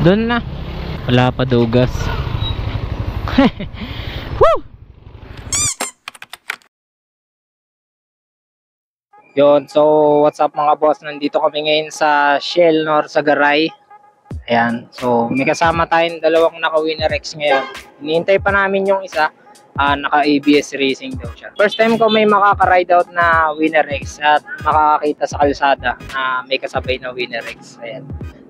Doon na. Wala pa dugas. Woo! Yun, so what's up mga boss? Nandito kami ngayon sa Shell Nor sa Garay. Ayan, so may kasama tayong dalawang naka-Winner X ngayon. Hinihintay pa namin yung isa, naka-ABS Racing daw siya. First time ko may makaka-ride out na Winner X at makakakita sa kalsada na may kasabay na Winner X. Ayan.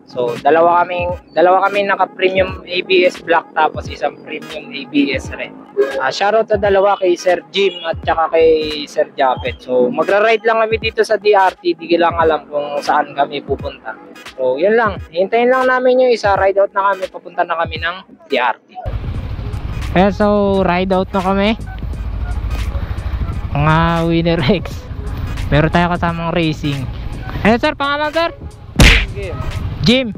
So dalawa kami naka-premium ABS black tapos isang premium ABS red. Shoutout sa dalawa kay Sir Jim at saka kay Sir Japet. So magra-ride lang kami dito sa DRT, di lang alam kung saan kami pupunta. So yun lang, hintayin lang namin yung isa, ride out na kami, papunta na kami ng DRT. Okay, so ride out na kami. Mga Winner X. Meron tayo kasamang racing. Sir, pangalan sir? Jim.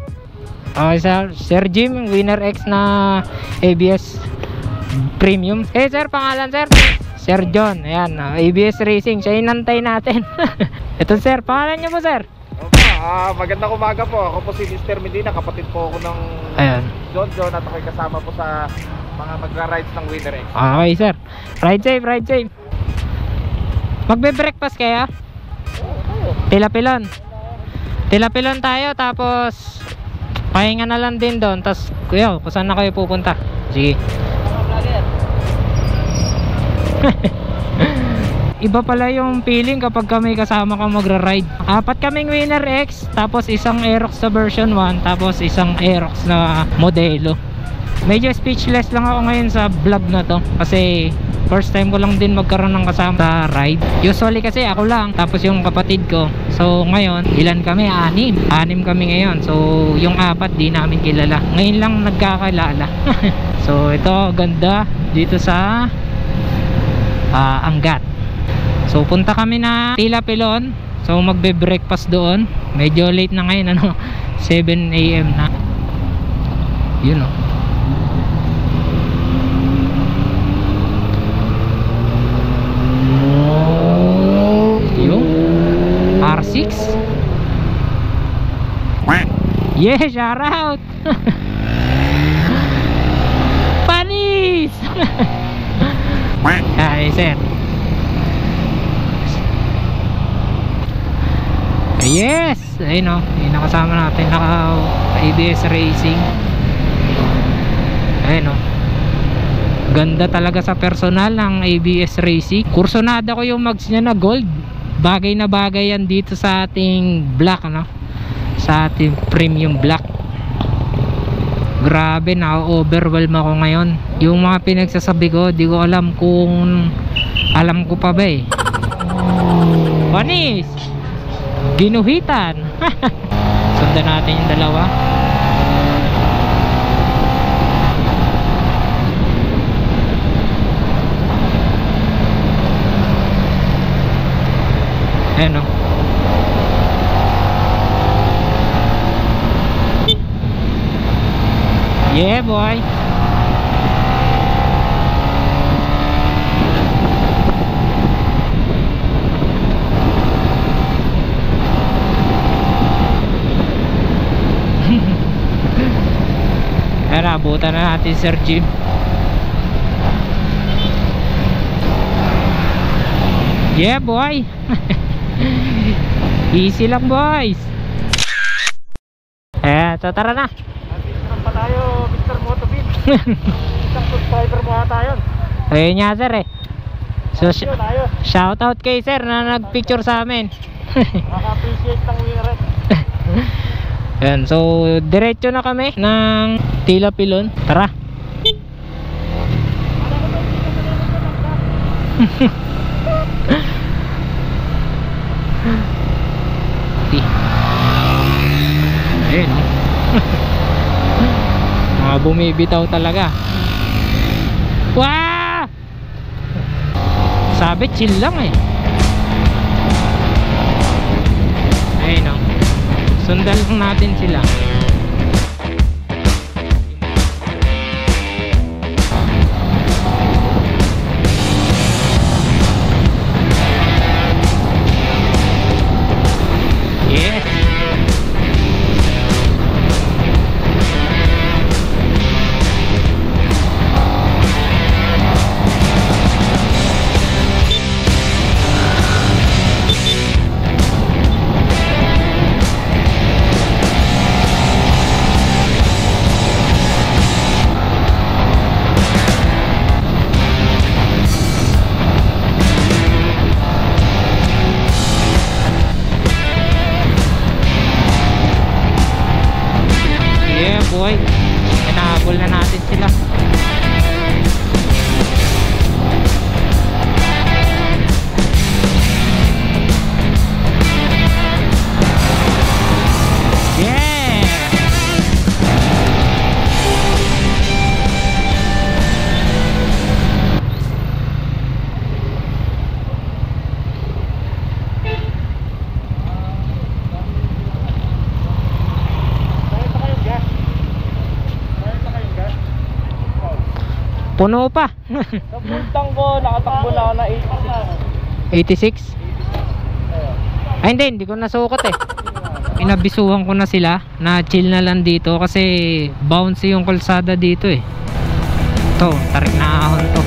Okay Sir Jim, Winner X na ABS Premium. Sir, pangalan sir? Sir John. Ayan, ABS Racing. Siya inantay natin. Ito sir, pangalan niyo po sir? Magandang umaga po. Ako po si Mr. Medina, kapatid po ako ng John at ako'y kasama po sa mga magra-rides ng Winner X. Okay sir, ride safe. Magbe-breakfast kaya? Tilapilon tayo, tapos pahinga na lang din doon. Tapos kuya, kung saan na kayo pupunta? Sige. Iba pala yung feeling kapag kami kasama ka magra-ride. 4 kaming Winner X, tapos isang Aerox sa version 1, tapos isang Aerox na modelo. Medyo speechless lang ako ngayon sa vlog na to kasi first time ko lang din magkaroon ng kasama sa ride. Usually kasi ako lang, tapos yung kapatid ko. So ngayon, ilan kami? 6 kami ngayon. So yung 4 di namin kilala. Ngayon lang nagkakilala. So ito, ganda dito sa Angat. So punta kami na Tilapilon. So magbe-breakfast doon. Medyo late na ngayon, 7 AM na. Yun o. R6. Yeah, shout out. Panis. Ay sir. Yes, ayun o, yung nakasama natin, naka ABS Racing. Ayun o, ganda talaga sa personal ng ABS Racing. Kursonada ko yung mags niya na gold. Bagay na bagay yan dito sa ating black, sa ating premium black. Grabe, na-overwhelm ako ngayon. Yung mga pinagsasabi ko, di ko alam kung alam ko pa ba eh. Panis! Ginuhitan! Sundan natin yung dalawa. Ayan o. Yeah boy. Ayan, abutan na natin Sir Jim. Yeah boy. Easy lang boys. So tara na. Nandito pa tayo, Mr. Motobin. Isang subscriber mo ata yun. Ayun nga sir eh. So shout out kay sir na nagpicture sa amin. Nakaka-appreciate ng Winner X. Ayan, so diretso na kami ng Tilapilon. Tara. Ayun mga bumibitaw talaga. Wow! Sabi chill lang eh. Ayun o, sundan lang natin sila. Yes. boy. Nahabol na natin sila. Puno pa. Napuntang ko, nakatakbo na ako na 86. Ay hindi ko nasukat eh. Pinabisuhan ko na sila na chill na lang dito kasi bouncy yung kalsada dito eh. Ito, tarik na ahon to.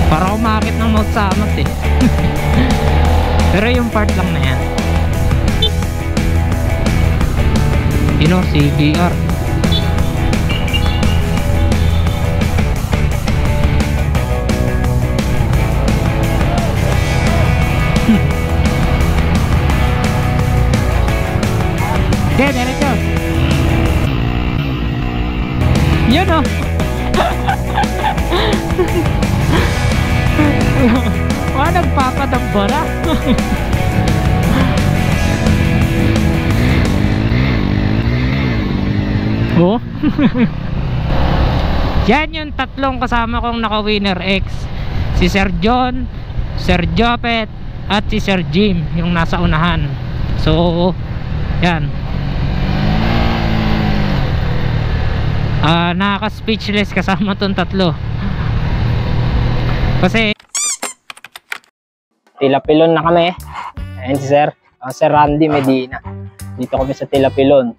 Para umakit ng Mount Samat eh. Pero yung part lang na yan. Pino, CBR. Okay, diretso. Yun o. Nagpapadambara. Oh. Yan yung tatlong kasama kong naka Winner X. Si Sir John, Sir Jopet, at si Sir Jim yung nasa unahan. So yan. Nakaka-speechless kasama tong tatlo. Kasi Tilapilon na kami. Ayan si Sir, Sir Randy Medina. Dito kami sa Tilapilon.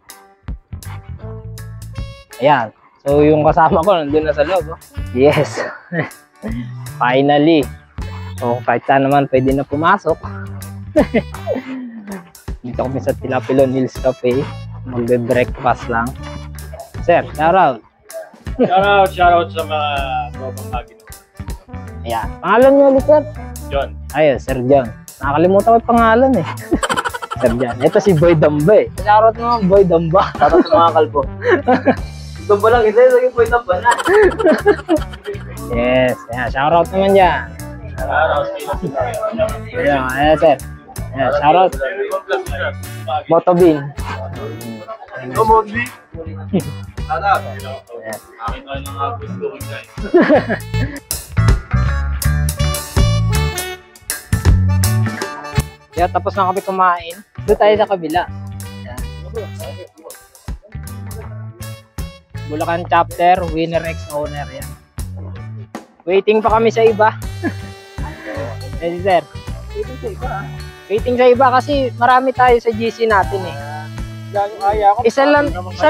Ayan. So yung kasama ko nandun na sa loob. Oh. Yes. Finally. So kahit saan naman pwede na pumasok. Dito kami sa Tilapilon Hills Cafe. Magbe-breakfast lang. Sir, shoutout. Shoutout sa mga tropang Magino. Ayan. Pangalan niyo ulit, Sir? John. Ayun, Sir John. Nakakalimutan ko yung pangalan eh. Sir John. Ito si Boy Damba eh. Shoutout naman, Boy Damba. Shoutout sa mga kalbo. Damba lang, isa yung Boy Damba na. Yes. Ayan, shoutout naman dyan. Shoutout. Ayan, Sir. Ayan, shoutout. Motobin. Motobin. Anak. Ayan. Akin ka ng gusto ko dyan. Yeah, tapos na kami kumain. Doon tayo sa kabila. Ayan. Bulacan chapter, Winner X owner yan. Waiting pa kami sa iba. Yes, sir. Waiting sa iba. Waiting sa iba kasi marami tayo sa GC natin eh. Isa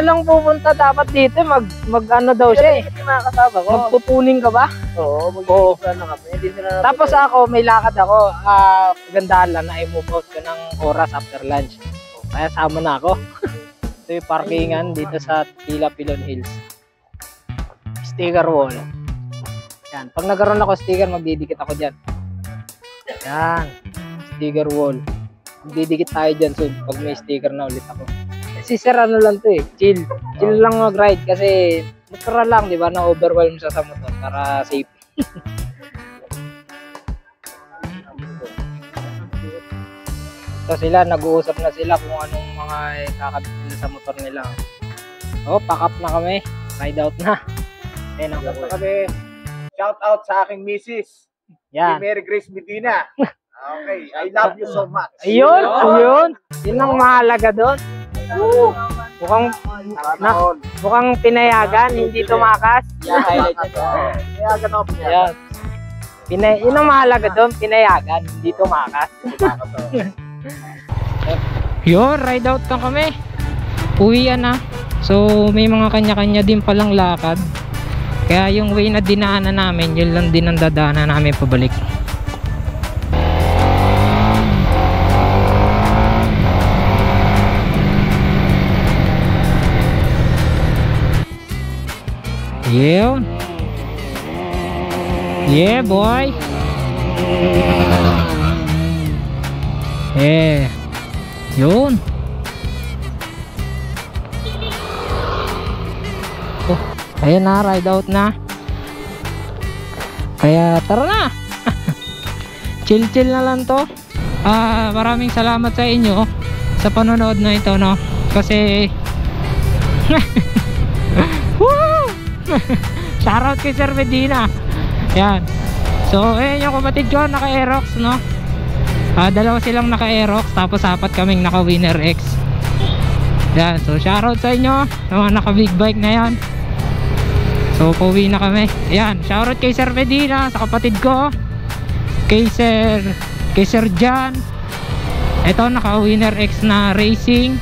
lang pupunta dapat dito, mag ano daw siya eh. Magpupuning ka ba? Oo, mag-iisa na kami. Tapos ako, may lakad ako. Gandahan lang na i-move out ko ng oras after lunch. Kaya sama na ako. Ito yung parkingan dito sa Tilapilon Hills. Sticker wall. Yan. Pag nagkaroon ako sticker, magdidikit ako dyan. Yan. Sticker wall. Magdidikit tayo dyan soon pag may sticker na ulit ako. Si Sir ano lang to eh, chill lang mag-ride kasi motor lang, di ba, na overwhelm siya sa motor para safe. So sila, nag-uusap na sila kung anong mga kakabit nila sa motor nila. Oh, pack up na kami, ride out na. Ayun ang kami. Shout out sa aking misis. Yan. Si Mary Grace Medina. Okay, I love you so much. Ayun. Yun ang mahalaga doon. Mukhang pinayagan, hindi tumakas. Pinayagan ako. Yun ang mahalaga doon, pinayagan, hindi tumakas. Yun, ride out na kami. Uwian na. So may mga kanya-kanya din palang lakad. Kaya yung way na dinaanan namin, yun lang din ang dadaanan namin pabalik. Yeah. Yeah, boy. Yeah. Yun. Oh, ayan na, ride out na. Kaya tara na. Chill na lang to. Maraming salamat sa inyo sa panonood na ito, no? Kasi woo! Shoutout kay Sir Medina. Yan. So, ayan yung kapatid ko, naka-Aerox, no? Dalawa silang naka-Aerox, tapos 4 kaming naka-Winner X. Yan. So, shoutout sa inyo sa mga naka-big bike na yan. So, pauwi na kami. Ayan. Shoutout kay Sir Medina, sa kapatid ko. Kay Sir John. Ito, naka-Winner X na racing.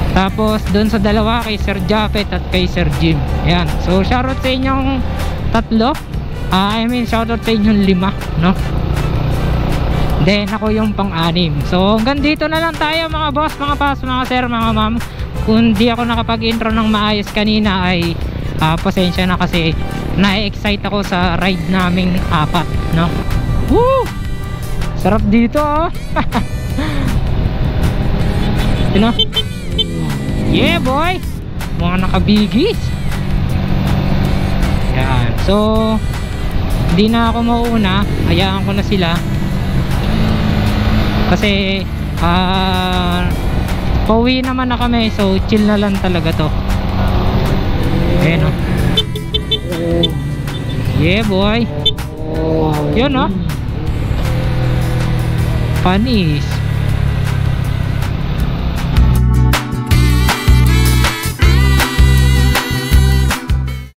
Tapos doon sa dalawa, kay Sir Japet at kay Sir Jim. Ayan. So shoutout sa inyong tatlo. Shoutout sa inyong 5, no? Then ako yung pang-6. So hanggang dito na lang tayo mga boss, mga pass, mga sir, mga ma'am. Kung di ako nakapag-intro ng maayos kanina ay pasensya na kasi na-excite ako sa ride naming 4, no? Woo! Sarap dito, oh. You know? Yeah boy, mga nakabigis. Yan. So hindi na ako mauuna, hayaan ko na sila. Kasi pauwi naman na kami. So chill na lang talaga to. Ayan, oh. Yeah boy. Yun, oh. Panis.